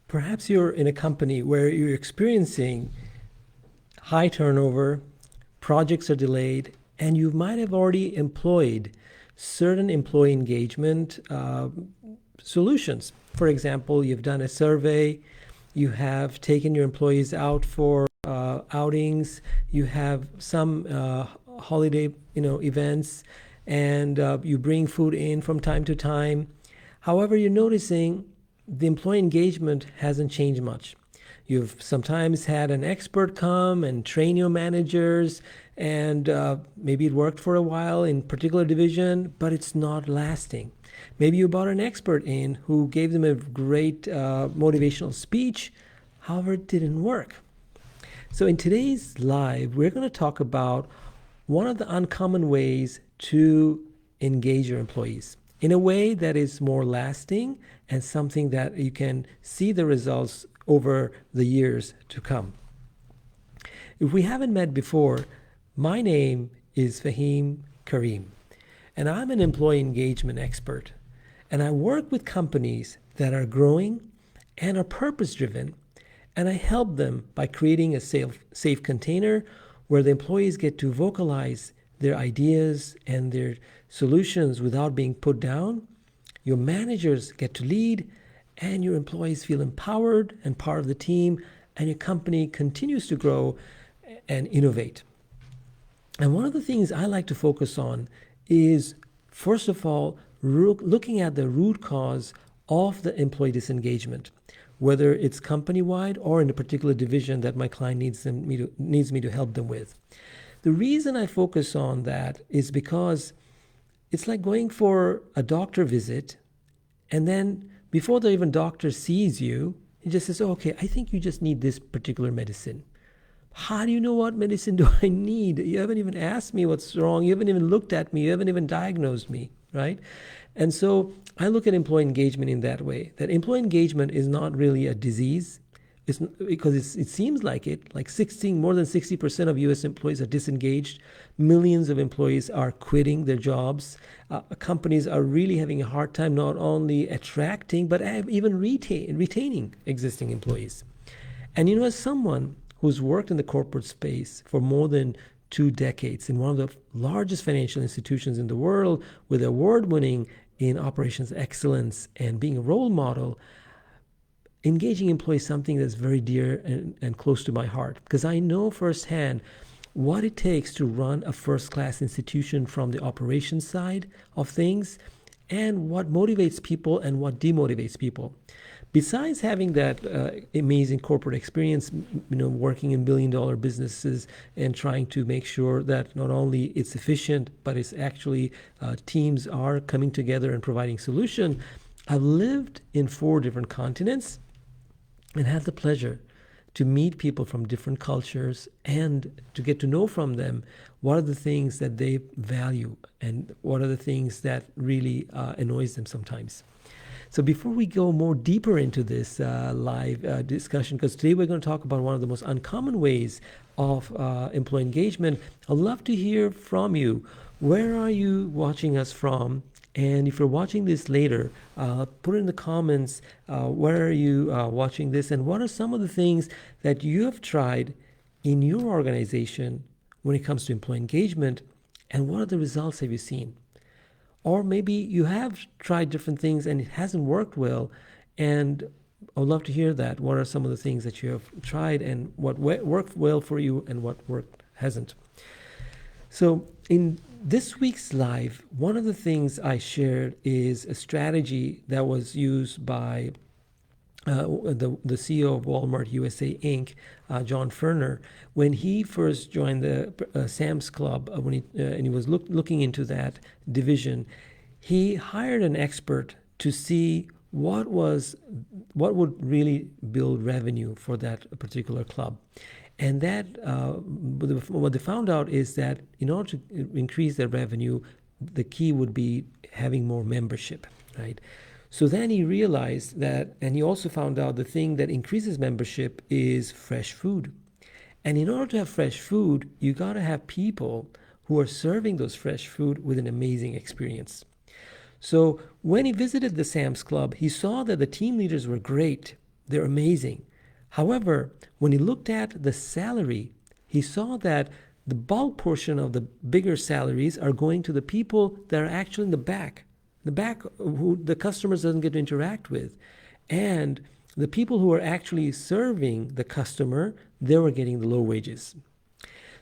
Perhaps you're in a company where you're experiencing high turnover, projects are delayed, and you might have already employed certain employee engagement solutions. For example, you've done a survey, you have taken your employees out for outings, you have some holiday events, and you bring food in from time to time. However, you're noticing the employee engagement hasn't changed much. You've sometimes had an expert come and train your managers, and maybe it worked for a while in particular division, but it's not lasting. Maybe you brought an expert in who gave them a great motivational speech, however, it didn't work. So in today's live, we're going to talk about one of the uncommon ways to engage your employees in a way that is more lasting and something that you can see the results over the years to come. If we haven't met before, my name is Fahim Karim, and I'm an employee engagement expert. And I work with companies that are growing and are purpose-driven, and I help them by creating a safe container where the employees get to vocalize their ideas and their solutions without being put down. Your managers get to lead, and your employees feel empowered and part of the team, and your company continues to grow and innovate. And one of the things I like to focus on is, first of all, looking at the root cause of the employee disengagement, whether it's company-wide or in a particular division that my client needs me to help them with. The reason I focus on that is because it's like going for a doctor visit, and then before the even doctor sees you, he just says, oh, okay, I think you just need this particular medicine. How do you know what medicine do I need? You haven't even asked me what's wrong. You haven't even looked at me. You haven't even diagnosed me, right? And so I look at employee engagement in that way, that employee engagement is not really a disease. It's because it seems like it, like more than 60% of U.S. employees are disengaged. Millions of employees are quitting their jobs. Companies are really having a hard time not only attracting, but even retaining existing employees. And as someone who's worked in the corporate space for more than 2 decades in one of the largest financial institutions in the world, with award-winning in operations excellence and being a role model, engaging employees is something that's very dear and close to my heart, because I know firsthand what it takes to run a first-class institution from the operations side of things, and what motivates people and what demotivates people. Besides having that amazing corporate experience, working in billion-dollar businesses and trying to make sure that not only it's efficient, but it's actually teams are coming together and providing solution, I've lived in 4 different continents and had the pleasure to meet people from different cultures and to get to know from them what are the things that they value and what are the things that really annoys them sometimes. So before we go more deeper into this live discussion, because today we're going to talk about one of the most uncommon ways of employee engagement, I'd love to hear from you. Where are you watching us from? And if you're watching this later, put in the comments, where are you watching this? And what are some of the things that you have tried in your organization when it comes to employee engagement? And what are the results have you seen? Or maybe you have tried different things and it hasn't worked well. And I would love to hear that. What are some of the things that you have tried and what worked well for you and what hasn't? So in this week's live, one of the things I shared is a strategy that was used by the CEO of Walmart USA Inc., John Furner, when he first joined the Sam's Club, and he was looking into that division. He hired an expert to see what would really build revenue for that particular club. And that what they found out is that in order to increase their revenue, the key would be having more membership, right? So then he realized that, and he also found out the thing that increases membership is fresh food. And in order to have fresh food, you got to have people who are serving those fresh food with an amazing experience. So when he visited the Sam's Club, he saw that the team leaders were great, They're amazing. However, when he looked at the salary, he saw that the bulk portion of the bigger salaries are going to the people that are actually in the back who the customers doesn't get to interact with. And the people who are actually serving the customer, they were getting the low wages.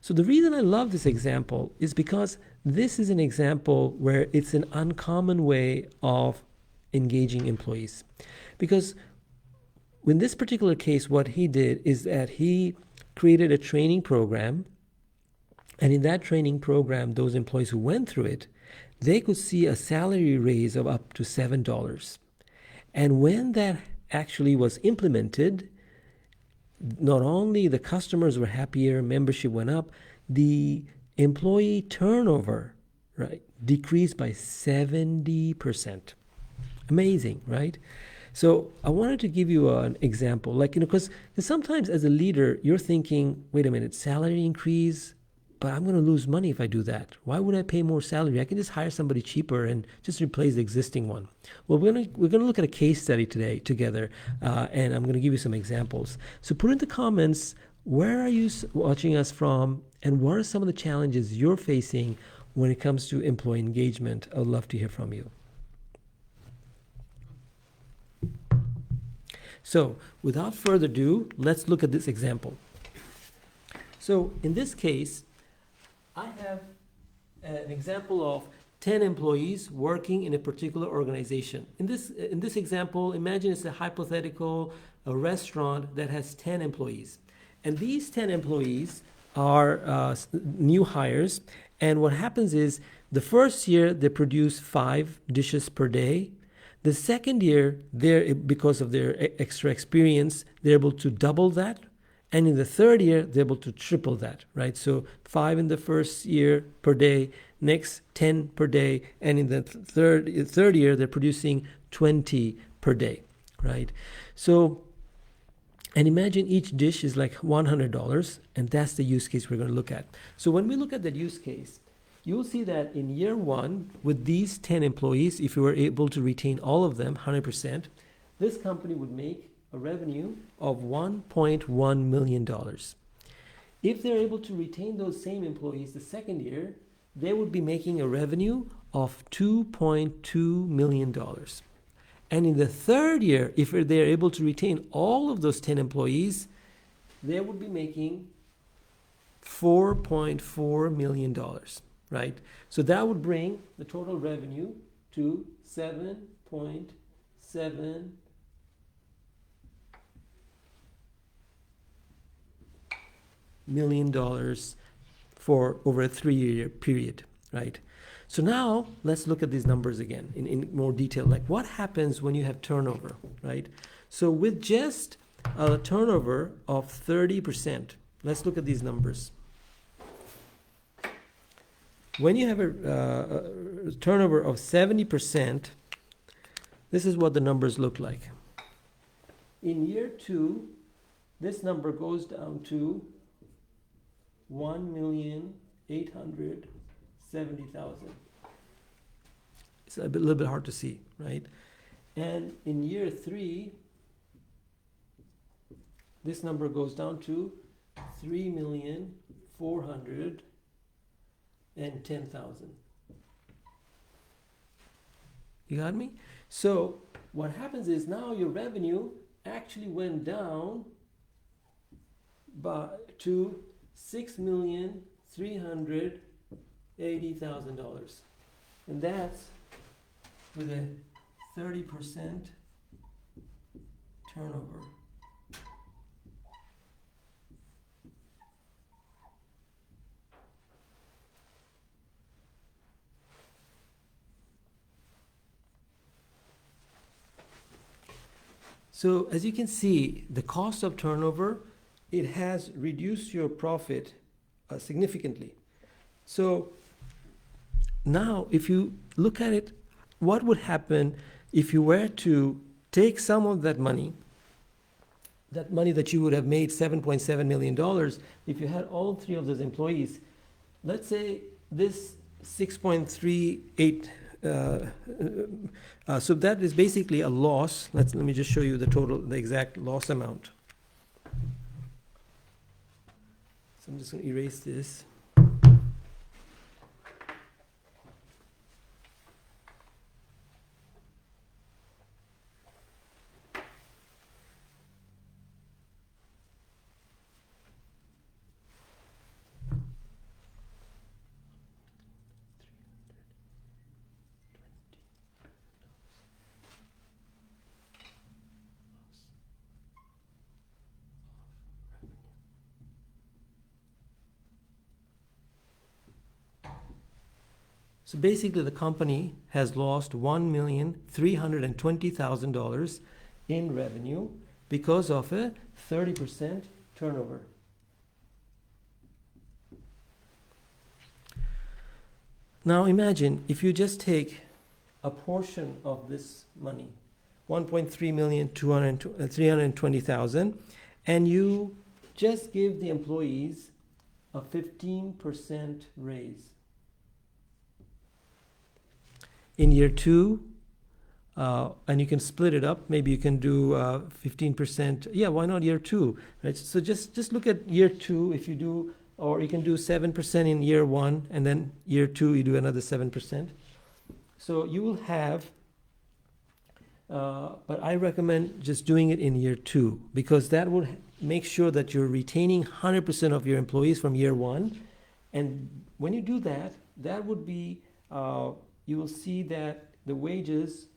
So the reason I love this example is because this is an example where it's an uncommon way of engaging employees. Because in this particular case, what he did is that he created a training program. And in that training program, those employees who went through it, they could see a salary raise of up to $7. And when that actually was implemented, not only the customers were happier, membership went up, the employee turnover, right, decreased by 70%. Amazing, right? So I wanted to give you an example, like, because sometimes as a leader, you're thinking, wait a minute, salary increase, but I'm going to lose money if I do that. Why would I pay more salary? I can just hire somebody cheaper and just replace the existing one. Well, we're going to look at a case study today together, and I'm going to give you some examples. So put in the comments, where are you watching us from, and what are some of the challenges you're facing when it comes to employee engagement? I would love to hear from you. So without further ado, let's look at this example. So in this case, I have an example of 10 employees working in a particular organization. In this example, imagine it's a hypothetical restaurant that has 10 employees. And these 10 employees are new hires. And what happens is the first year they produce 5 dishes per day. The second year, because of their extra experience, they're able to double that. And in the third year, they're able to triple that, right? So 5 in the first year per day, next 10 per day, and in the third year, they're producing 20 per day, right? So, and imagine each dish is like $100, and that's the use case we're going to look at. So when we look at that use case, you'll see that in year 1, with these 10 employees, if you were able to retain all of them, 100%, this company would make a revenue of $1.1 million. If they're able to retain those same employees the second year, they would be making a revenue of $2.2 million. And in the third year, if they're able to retain all of those 10 employees, they would be making $4.4 million, right? So that would bring the total revenue to $7.7 million for over a 3-year period, right? So now let's look at these numbers again in more detail. Like what happens when you have turnover, right? So with just a turnover of 30%, let's look at these numbers. When you have a turnover of 70%, this is what the numbers look like. In year 2, this number goes down to 1,870,000. It's a little bit hard to see, right? And in year 3, this number goes down to 3,410,000. You got me? So what happens is now your revenue actually went down to $6,380,000, and that's with a 30% turnover. So as you can see, the cost of turnover, it has reduced your profit significantly. So now if you look at it, what would happen if you were to take some of that money that you would have made $7.7 million, if you had all 3 of those employees, let's say this $6.38 so that is basically a loss. Let me just show you the exact loss amount. So I'm just going to erase this. So basically, the company has lost $1,320,000 in revenue because of a 30% turnover. Now imagine if you just take a portion of this money, 320,000, and you just give the employees a 15% raise. In year 2, and you can split it up. Maybe you can do 15%. Yeah, why not year 2? Right. So just look at year 2. If you do, or you can do 7% in year 1, and then year 2 you do another 7%. So you will have. But I recommend just doing it in year 2, because that will make sure that you're retaining 100% of your employees from year 1. And when you do that, that would be. You will see that the wages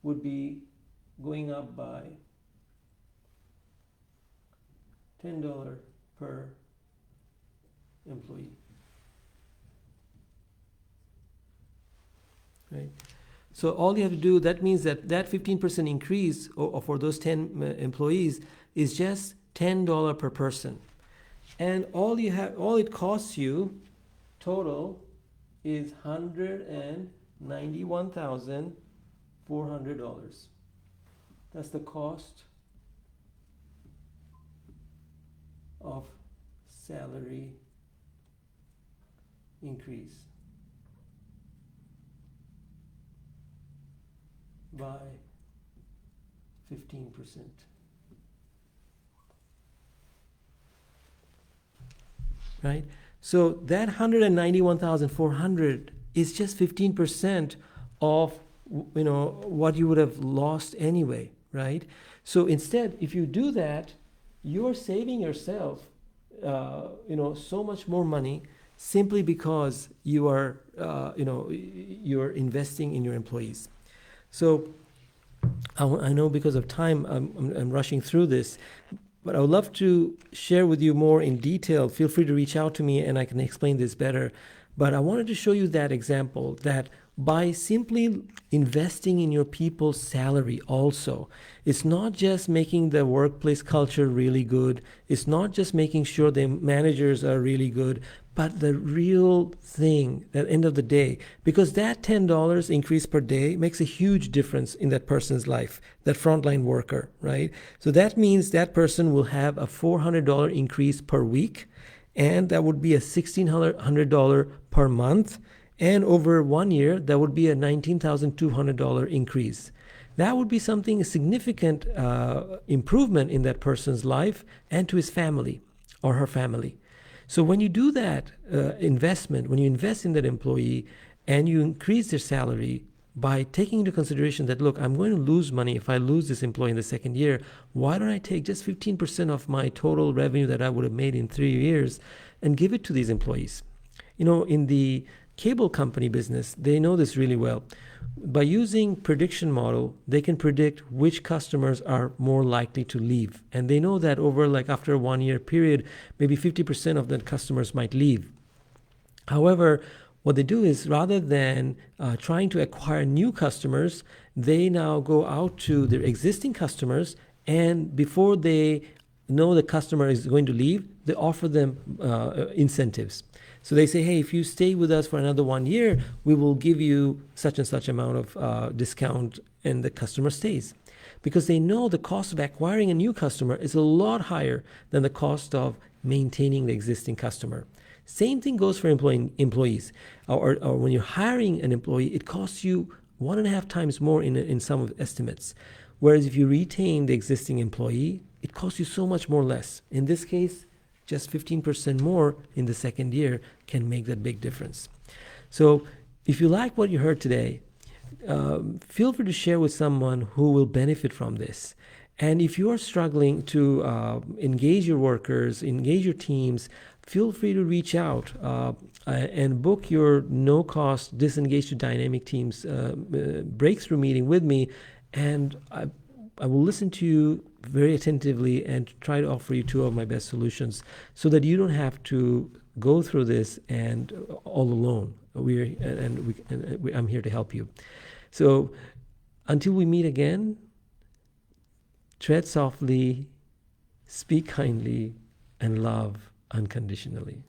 would be going up by $10 per employee. Right? So all you have to do, that means that 15% increase for those 10 employees is just $10 per person. And all it costs you total is $191,400. That's the cost of salary increase by 15%. Right? So that 191,400 is just 15% of what you would have lost anyway, right? So instead, if you do that, you're saving yourself so much more money simply because you are you're investing in your employees. So I know because of time I'm rushing through this, but I would love to share with you more in detail. Feel free to reach out to me and I can explain this better. But I wanted to show you that example, that by simply investing in your people's salary also, it's not just making the workplace culture really good, it's not just making sure the managers are really good, but the real thing at the end of the day, because that $10 increase per day makes a huge difference in that person's life, that frontline worker, right? So that means that person will have a $400 increase per week, and that would be a $1,600 per month. And over 1 year, that would be a $19,200 increase. That would be something, a significant improvement in that person's life and to his family or her family. So when you do that investment, when you invest in that employee and you increase their salary by taking into consideration that, look, I'm going to lose money if I lose this employee in the second year, why don't I take just 15% of my total revenue that I would have made in 3 years and give it to these employees? In the cable company business, they know this really well. By using prediction model, they can predict which customers are more likely to leave. And they know that after a 1 year period, maybe 50% of the customers might leave. However, what they do is, rather than trying to acquire new customers, they now go out to their existing customers, and before they know the customer is going to leave, they offer them incentives. So they say, hey, if you stay with us for another 1 year, we will give you such and such amount of discount, and the customer stays. Because they know the cost of acquiring a new customer is a lot higher than the cost of maintaining the existing customer. Same thing goes for employees. Or when you're hiring an employee, it costs you 1.5 times more in some of the estimates. Whereas if you retain the existing employee, it costs you so much more less. In this case, just 15% more in the second year can make that big difference. So if you like what you heard today, feel free to share with someone who will benefit from this. And if you are struggling to engage your workers, engage your teams, feel free to reach out and book your no-cost Disengage to Dynamic Teams breakthrough meeting with me. And I will listen to you very attentively and try to offer you 2 of my best solutions so that you don't have to go through this and all alone. I'm here to help you. So until we meet again, tread softly, speak kindly, and love unconditionally.